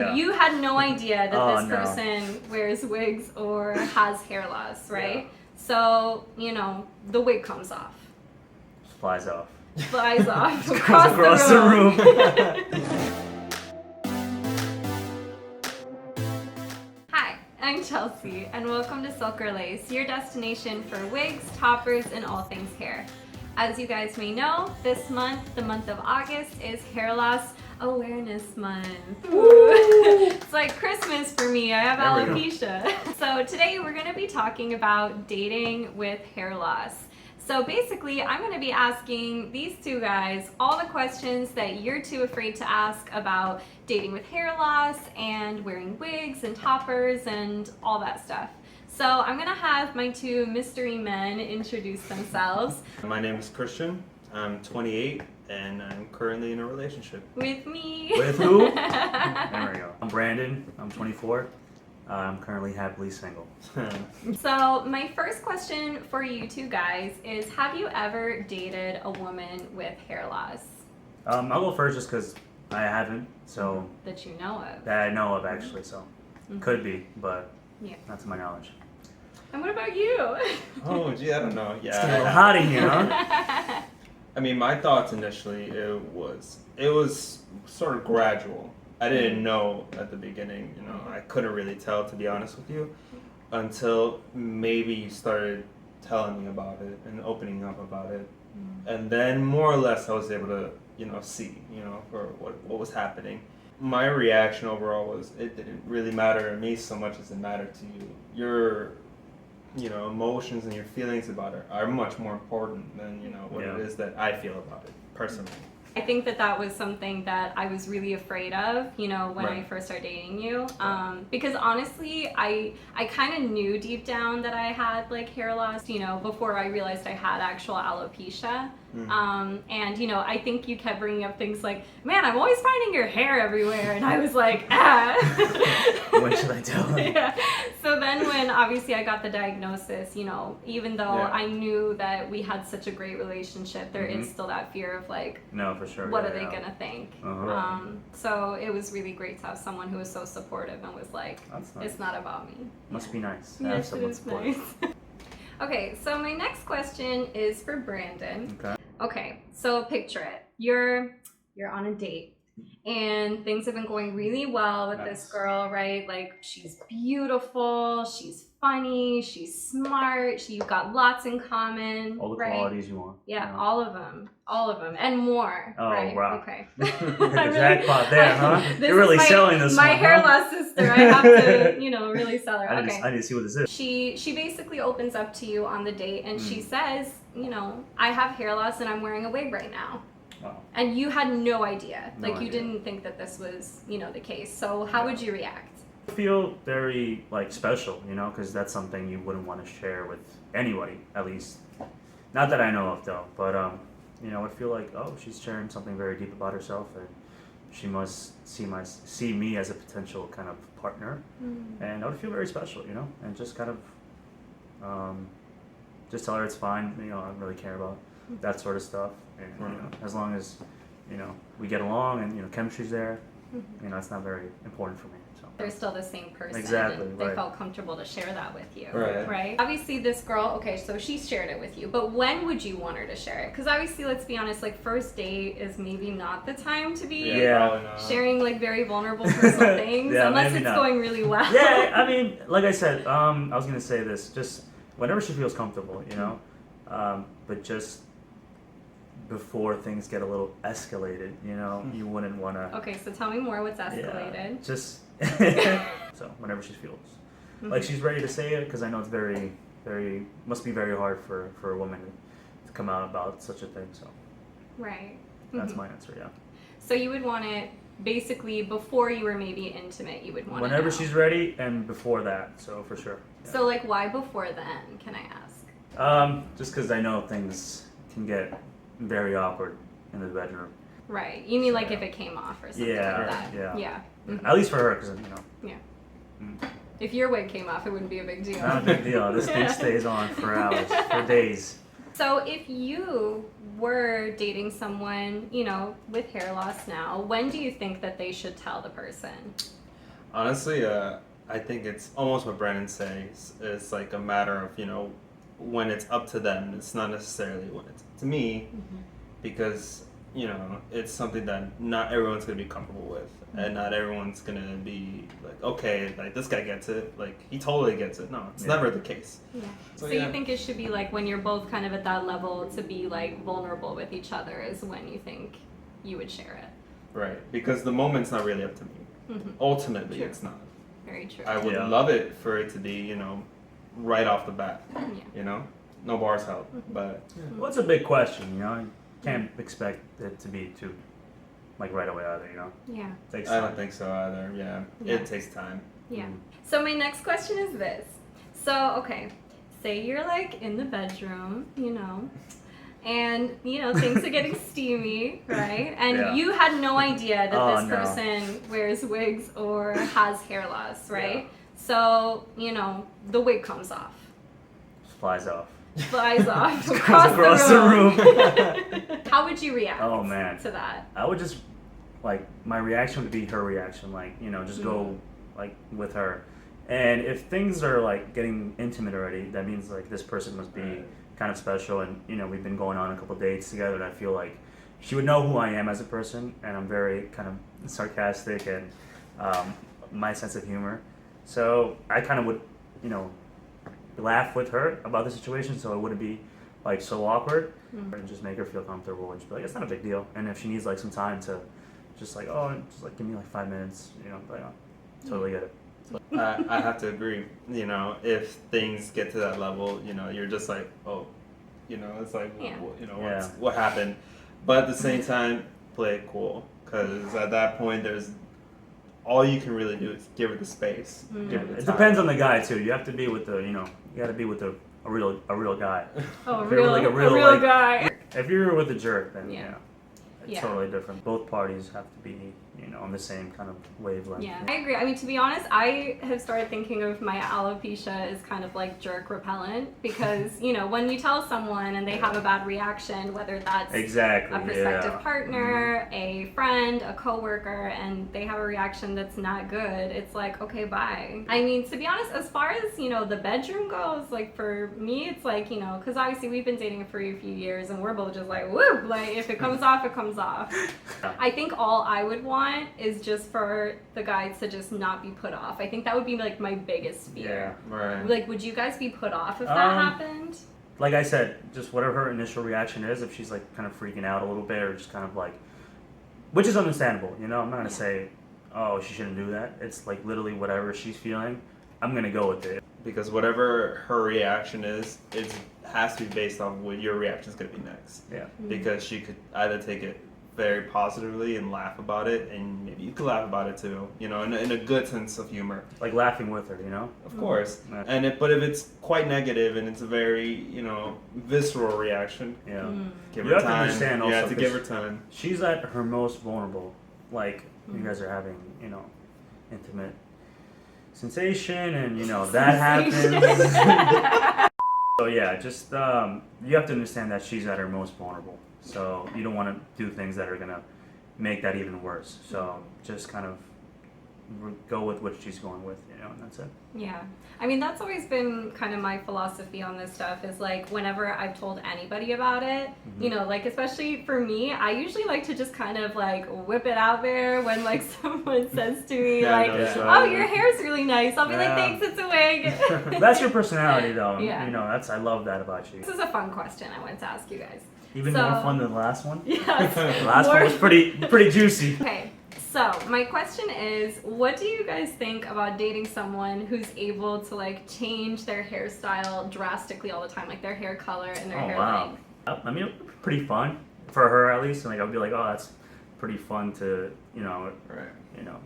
Yeah. You had no idea that Oh, this no. person wears wigs or has hair loss, right? Yeah. So, the wig comes off. Flies off. Flies off Goes across the room. Hi, I'm Chelsea, and welcome to Silk or Lace, your destination for wigs, toppers, and all things hair. As you guys may know, this month, the month of August, is Hair Loss Awareness Month. It's like Christmas for me. I have alopecia. So today we're going to be talking about dating with hair loss. So basically, I'm going to be asking these two guys all the questions that you're too afraid to ask about dating with hair loss and wearing wigs and toppers and all that stuff. So I'm going to have my two mystery men introduce themselves. My name is Christian. I'm 28 and I'm currently in a relationship. With me. With who? There we go. I'm Brandon. I'm 24. I'm currently happily single. So my first question for you two guys is, have you ever dated a woman with hair loss? I'll go first just because I haven't. So That you know of. that I know of actually. So could be, but Yeah. not to my knowledge. And what about you? Oh, gee, I don't know. It's getting a little Yeah. hot in here, huh? I mean, my thoughts initially, it was sort of gradual. I didn't know at the beginning, I couldn't really tell, to be honest with you, until maybe you started telling me about it and opening up about it. And then more or less I was able to, see, for what was happening. My reaction overall was it didn't really matter to me so much as it mattered to you. Your, emotions and your feelings about it are much more important than, what Yeah. it is that I feel about it personally. I think that was something that I was really afraid of, when I Right. first started dating you. Because honestly, I kind of knew deep down that I had like hair loss, before I realized I had actual alopecia. And I think you kept bringing up things like, man, I'm always finding your hair everywhere. And I was like, ah. When should I tell him? Yeah. So then when obviously I got the diagnosis, even though Yeah. I knew that we had such a great relationship, there is still that fear of like, No, for sure. what yeah, are they yeah. gonna think? Uh-huh. So it was really great to have someone who was so supportive and was like, That's nice. it's not about me. Must be nice to have Yes, it someone is supportive. nice. Okay, so my next question is for Brandon. Okay. Okay, so picture it. You're on a date and things have been going really well with this Nice. girl, right? Like, she's beautiful, she's funny, she's smart, you've got lots in common. All the right? qualities you want. Yeah, all of them, and more. Oh, right? wow. Okay. The jackpot there, huh? This You're really is selling this my one, hair huh? loss sister. I have to, really sell her. I Okay. need to see what this is. She basically opens up to you on the date and she says, I have hair loss and I'm wearing a wig right now. Wow. And you had no idea. No you idea. didn't think that this was, the case. So how would you react? I feel very special, because that's something you wouldn't want to share with anybody, at least. Not that I know of though, but I feel like, oh, she's sharing something very deep about herself, and she must see me as a potential kind of partner, and I would feel very special, and just kind of just tell her it's fine, I don't really care about that sort of stuff, and as long as we get along and chemistry's there, it's not very important for me. So. They're still the same person. Exactly, And they right. felt comfortable to share that with you. Right. Obviously, this girl, okay, so she shared it with you, but when would you want her to share it? Because obviously, let's be honest, like, first date is maybe not the time to be Probably not. sharing like very vulnerable personal things, Yeah, unless maybe it's not. going really well. Yeah, I mean, like I said, I was gonna say this, just whenever she feels comfortable, but just before things get a little escalated, you wouldn't want to. Okay, so tell me more. What's escalated? Yeah, just so whenever she feels like she's ready to say it, because I know it's very, very must be very hard for a woman to come out about such a thing. So Right. that's my answer. Yeah. So you would want it basically before you were maybe intimate. You would want Whenever it she's ready, and before that, so for sure. Yeah. So like, why before then? Can I ask? Just because I know things can get very awkward in the bedroom. Right. You mean So, like yeah. if it came off or something Yeah, like that? yeah. Yeah. Mhm. At least for her, because Yeah. Mm. If your wig came off, it wouldn't be a big deal. Not a big deal. This thing stays on for hours, for days. So if you were dating someone, with hair loss now, when do you think that they should tell the person? Honestly, I think it's almost what Brandon says. It's like a matter of, when it's up to them. It's not necessarily when it's up to me, because, it's something that not everyone's going to be comfortable with. And not everyone's going to be like, okay, like this guy gets it. Like he totally gets it. No, it's never the case. Yeah. So, you think it should be like when you're both kind of at that level to be like vulnerable with each other is when you think you would share it. Right. Because the moment's not really up to me. Ultimately, True. it's not. Very true. I would love it for it to be, right off the bat. Yeah. No bars help. But Well, it's a big question, You can't expect it to be too, like right away either, Yeah. It takes I time. don't think so either. Yeah. Yeah. It takes time. Yeah. So my next question is this. So, okay, say you're like in the bedroom, and things are getting steamy, right? And Yeah. you had no idea that Oh, this no. person wears wigs or has hair loss, right? Yeah. So, the wig comes off, Flies off. flies off Goes across the room. room. How would you react Oh, man. to that? I would just, like, my reaction would be her reaction, like, just go, like, with her. And if things are, like, getting intimate already, that means, like, this person must be kind of special. And, we've been going on a couple dates together, and I feel like she would know who I am as a person, and I'm very kind of sarcastic and my sense of humor. So I kind of would, laugh with her about the situation, so it wouldn't be like so awkward, and just make her feel comfortable and just be like, it's not a big deal. And if she needs like some time to just like, just like give me like 5 minutes, like, totally get it. I have to agree. If things get to that level, you're just like, oh, it's like, Yeah. what happened? But at the same time, play it cool, because at that point, there's all you can really do is give her the space. Give her the It time. depends on the guy too. You have to be with the, you got to be with a real guy. Oh, If you're like a real, like- guy. If you're with a jerk, then Yeah. it's Yeah. totally different. Both parties have to be, on the same kind of wavelength. Yeah, I agree. I mean, to be honest, I have started thinking of my alopecia as kind of like jerk repellent because, when you tell someone and they have a bad reaction, whether that's Exactly. a prospective yeah. partner, a friend, a coworker, and they have a reaction that's not good, it's like, okay, bye. I mean, to be honest, as far as, the bedroom goes, like for me, it's like, because obviously we've been dating for a few years and we're both just like, woo, like if it comes off, it comes off. I think all I would want is just for the guys to just not be put off. I think that would be like my biggest fear. Yeah. Right. Like, would you guys be put off if that happened? Like I said, just whatever her initial reaction is, if she's like kind of freaking out a little bit or just kind of like, which is understandable, I'm not gonna say, oh, she shouldn't do that. It's like literally whatever she's feeling, I'm gonna go with it. Because whatever her reaction is, it has to be based on what your reaction is going to be next. Yeah. Because she could either take it very positively and laugh about it, and maybe you could laugh about it too, in a good sense of humor. Like laughing with her, Of course. Yeah. And but if it's quite negative and it's a very, visceral reaction, Yeah. give You her have to time. understand You also, have to give her 'cause time. She's at her most vulnerable. Like you guys are having, intimate sensation, and that happens. So yeah, just you have to understand that she's at her most vulnerable. So you don't want to do things that are gonna make that even worse. So just kind of go with what she's going with, and that's it. Yeah. I mean, that's always been kind of my philosophy on this stuff is like whenever I've told anybody about it, like especially for me, I usually like to just kind of like whip it out there when like someone says to me Yeah, I like, noticed that. oh, your hair's really nice. I'll be like, Yeah. thanks, it's a wig. That's your personality, though. Yeah. I love that about you. This is a fun question I wanted to ask you guys. Even So- more fun than the last one. Yes. The last one More- was pretty juicy. Okay, so my question is, what do you guys think about dating someone who's able to like change their hairstyle drastically all the time, like their hair color and their Oh hair wow. length? I mean, it would be pretty fun for her at least. And like I would be like, oh, that's pretty fun to, Right.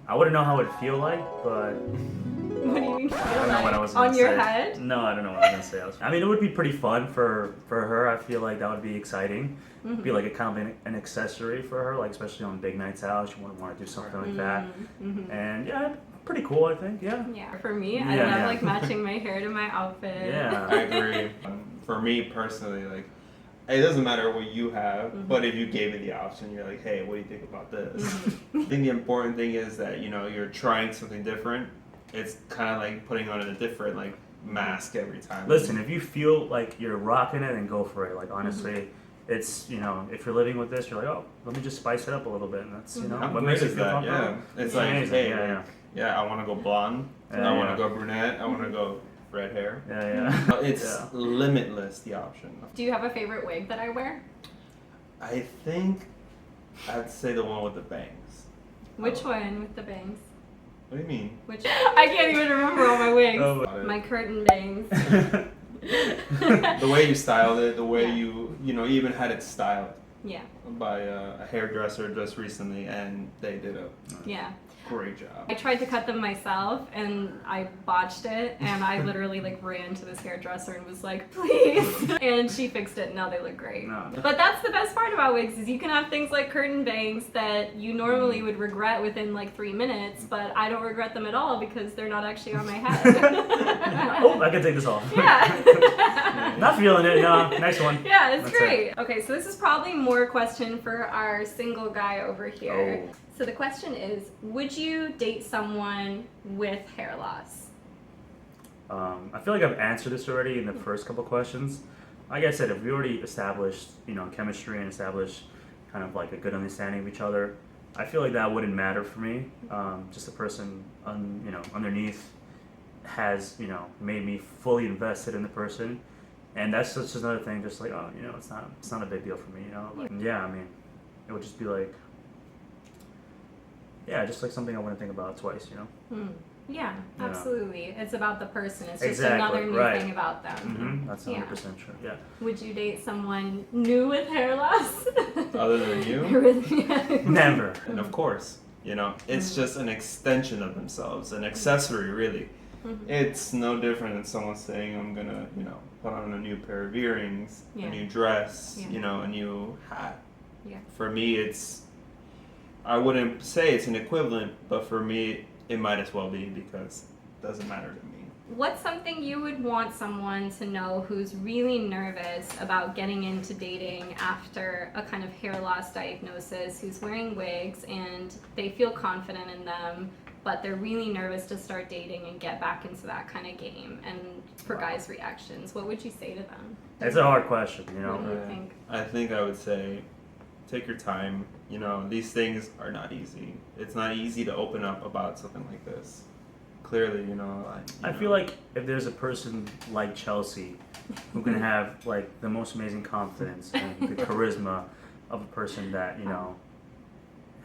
I wouldn't know how it would feel like, but What do you mean? I don't know what I was gonna On say. your head? No, I don't know what I was gonna say. I mean, it would be pretty fun for her. I feel like that would be exciting. Mm-hmm. Be like a kind of an accessory for her, like especially on big nights out. She wouldn't want to do something like that. Mm-hmm. And yeah, pretty cool. I think. Yeah. Yeah, for me, I Yeah, love yeah. like matching my hair to my outfit. I Yeah. agree. For me personally, like, it doesn't matter what you have, Mhm. but if you gave me the option, you're like, hey, what do you think about this? Mhm. I think the important thing is that, you know, you're trying something different. It's kind of like putting on a different, like, mask every time. Listen, if you feel like you're rocking it, then go for it. Like honestly, it's, you know, if you're living with this, you're like, oh, let me just spice it up a little bit, and that's, you know, How what great makes you is feel that? comfortable. Yeah. It's It's like, amazing. hey, Yeah, like, yeah, I want to go blonde. Yeah, I want to yeah. go brunette. I want to go red hair. Yeah. It's Yeah. limitless, the option. Do you have a favorite wig that I wear? I think I'd say the one with the bangs. Which Oh. one with the bangs? What do you mean? Which I can't even remember all my wigs. Oh, My curtain bangs. The way you styled it, the way Yeah. you know, you even had it styled Yeah, by a hairdresser just recently, and they did a yeah. great job. I tried to cut them myself and I botched it, and I literally like ran to this hairdresser and was like, please, and she fixed it and now they look great. No. But that's the best part about wigs is you can have things like curtain bangs that you normally would regret within like 3 minutes, but I don't regret them at all because they're not actually on my head. Oh, I can take this off. Yeah. Not feeling it. No, next one. Yeah, it's That's great. Okay, so this is probably more a question for our single guy over here. Oh. So the question is, would you date someone with hair loss? I feel like I've answered this already in the first couple questions. Like I said, if we already established, you know, chemistry and established kind of like a good understanding of each other, I feel like that wouldn't matter for me. Just a person, you know, underneath has, you know, made me fully invested in the person, and that's just another thing. Just like, oh, you know, it's not a big deal for me, you know. Like, yeah, I mean, it would just be like, yeah, just like something I wouldn't think about twice, you know. Yeah, Yeah. absolutely. It's about the person. It's just Exactly, another new right. thing about them. Mm-hmm. That's 100% Yeah. true. Yeah. Would you date someone new with hair loss? Other than you? Really? Never. And of course, you know, it's just an extension of themselves, an accessory, really. Mhm. It's no different than someone saying, I'm gonna, you know, put on a new pair of earrings, Yeah. a new dress, Yeah. you know, a new hat. Yeah. For me, I wouldn't say it's an equivalent, but for me, it might as well be because it doesn't matter to me. What's something you would want someone to know who's really nervous about getting into dating after a kind of hair loss diagnosis, who's wearing wigs and they feel confident in them, but they're really nervous to start dating and get back into that kind of game? And for guys' reactions, what would you say to them? It's a hard question, you What know. do you think? I think I would say, take your time. You know, these things are not easy. It's not easy to open up about something like this. Clearly, you know. I feel like if there's a person like Chelsea who can have like the most amazing confidence and the charisma of a person that, you know,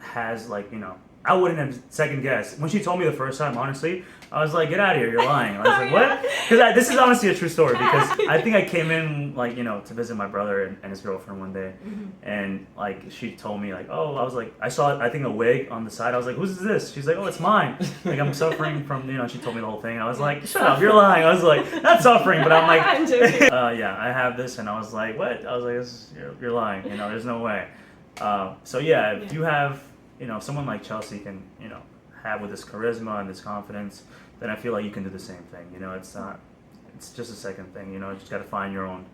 has like, you know, I wouldn't have second guessed. When she told me the first time, honestly, I was like, get out of here, you're lying. I was like, what? Because this is honestly a true story, because I think I came in, like, you know, to visit my brother and his girlfriend one day, and, like, she told me, like, oh, I was like, I saw, I think, a wig on the side. I was like, whose is this? She's like, oh, it's mine. Like, I'm suffering from, you know, she told me the whole thing. I was like, shut up, you're lying. I was like, not suffering, but I'm like, I'm joking. yeah, I have this, and I was like, what? I was like, you're lying, you know, there's no way. So, yeah, if you have, you know, someone like Chelsea can, you know, have with this charisma and this confidence, then I feel like you can do the same thing. You know, it's just a second thing. You know, you just got to find your own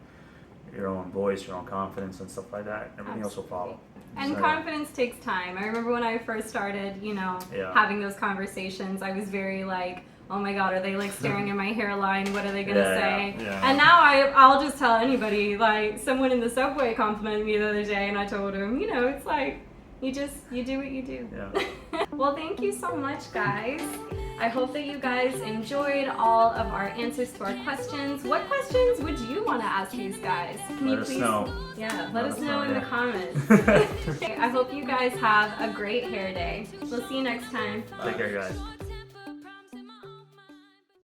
voice, your own confidence, and stuff like that. Everything else will follow. And So, confidence takes time. I remember when I first started, you know, Yeah. having those conversations, I was very like, oh my god, are they like staring at my hairline? What are they gonna Yeah, say? yeah. And now I'll just tell anybody. Like, someone in the subway complimented me the other day, and I told him, you know, it's like you do what you do. Yeah. Well, thank you so much, guys. I hope that you guys enjoyed all of our answers to our questions. What questions would you want to ask these guys? Can you Let us please? know. Yeah, let us know in the yeah. comments. Okay, I hope you guys have a great hair day. We'll see you next time. Take care, guys.